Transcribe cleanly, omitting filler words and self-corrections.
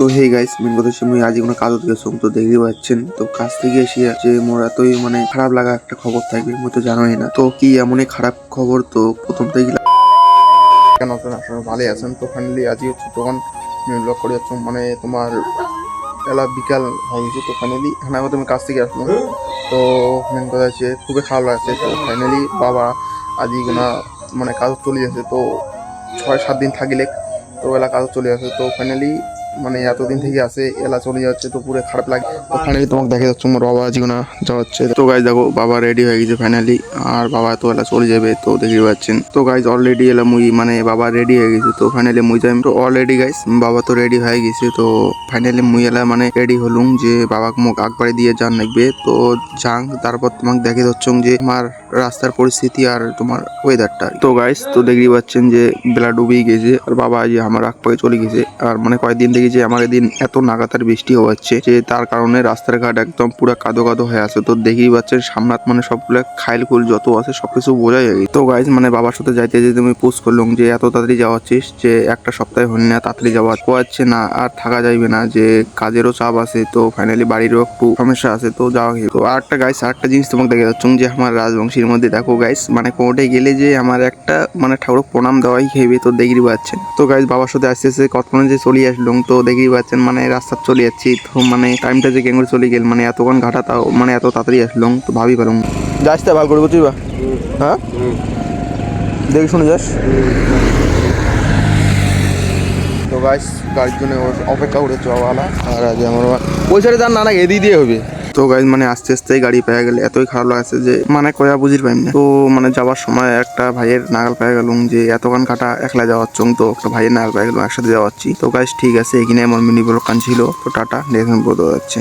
তো hey guys main কথা হচ্ছে মুই আজ কোনো কাজত গেছম তো দেখতে পাচ্ছেন তো কাজ থেকে এসে যে মোর এতই মানে খারাপ লাগা একটা খবর থাকবে মুই তো জানোই না তো কি এমনই খারাপ খবর তো প্রথম থেকে কেন আপনারা ভালোই আছেন তো ফাইনালি আজকে হচ্ছে তখন ব্লগ করে যাচ্ছ মানে তোমার বেলা বিকাল হয়ে গেছে তো ফাইনালি হ্যাঁ আমি কাজ থেকে আসলাম তো মেন কথা হচ্ছে খুবই খারাপ লাগছে তো ফাইনালি বাবা আজই গোনা মানে কাজ চলে যাচ্ছে তো 6-7 দিন থাকিলে তো এলা কাজ চলে আসে তো ফাইনালি মানে এতদিন থেকে আসে এলা চলে যাচ্ছে তো পুরো খারাপ লাগে তো ফাইনালি তোমাকে দেখা যাচ্ছে আমার বাবা জীবনা যাচ্ছে তো গাইজ দেখো বাবা রেডি হয়ে গেছে ফাইনালি আর বাবা তো এলা চলে যাবে তো দেখতে পাচ্ছেন তো গাইজ অলরেডি এলা মুই মানে বাবা রেডি হয়ে গেছে তো ফাইনালি মুই যাই তো অলরেডি গাইজ বাবা তো রেডি হয়ে গেছে তো ফাইনালি মুই এলা মানে রেডি হলুম যে বাবাকে মুখ আকবারে দিয়ে যান লাগবে তো যাং তারপর তোমাকে দেখে যাচ্ছ যে আমার রাস্তার পরিস্থিতি আর তোমার ওয়েদারটা তো গাইজ তো দেখতে পাচ্ছেন যে বেলা ডুবেই গেছে আর বাবা আজ আমার আগ পায়ে চলে গেছে আর মানে কয়েকদিন থেকে যে আমার এদিন এত নাগাতার বৃষ্টি হচ্ছে যে তার কারণে রাস্তার ঘাট একদম পুরো কাদো কাদো হয়ে আছে তো দেখেই পাচ্ছেন সামনাত মানে সবগুলো খাইল খুল যত আছে সবকিছু বোঝাই যায় তো গাইজ মানে বাবার সাথে যাইতে যেতে আমি পোস্ট করলাম যে এত তাড়াতাড়ি যাওয়াচ্ছিস যে একটা সপ্তাহে হল না তাড়াতাড়ি যাওয়া যাচ্ছে না আর থাকা যাইবে না যে কাজেরও চাপ আছে তো ফাইনালি বাড়িরও একটু সমস্যা আছে তো যাওয়া গেছে তো আরেকটা গাইস আরেকটা জিনিস তোমাকে দেখা যাচ্ছে যে আমার রাজবংশীর মধ্যে দেখো গাইস মানে কোর্টে গেলে যে আমার একটা মানে ঠাকুর প্রণাম দেওয়াই খেয়ে তো দেখতে পাচ্ছেন তো গাইস বাবার সাথে আস্তে আস্তে কতক্ষণ যে চলে আসলাম তো দেখতে পাচ্ছেন মানে রাস্তা চলে যাচ্ছি তো মানে টাইমটা যে কেমন চলে গেল মানে এতক্ষণ ঘাটা তাও মানে এত তাড়াতাড়ি আসলাম তো ভাবি পেলাম যাস তা ভালো করে বুঝিবা হ্যাঁ দেখি শুনে যাস তো গাইস গাড়ির জন্য অপেক্ষা করেছে বাবালা আর আজ আমার ওই সাইডে যান না এদিক দিয়ে হবে তো গাইজ মানে আস্তে আস্তে গাড়ি পেয়ে গেলে এতই খারাপ লাগছে যে মানে কয়া বুঝির পাইম না তো মানে যাওয়ার সময় একটা ভাইয়ের নাগাল পেয়ে গেলুম যে এতক্ষণ কাটা একলা যাওয়াচ্ছ তো একটা ভাইয়ের নাগাল পেয়ে গেলাম একসাথে যাওয়াচ্ছি তো গাইজ ঠিক আছে এখানে আমার মিনি ব্লগ কান ছিল তো টাটা দেখুন বোধ যাচ্ছে।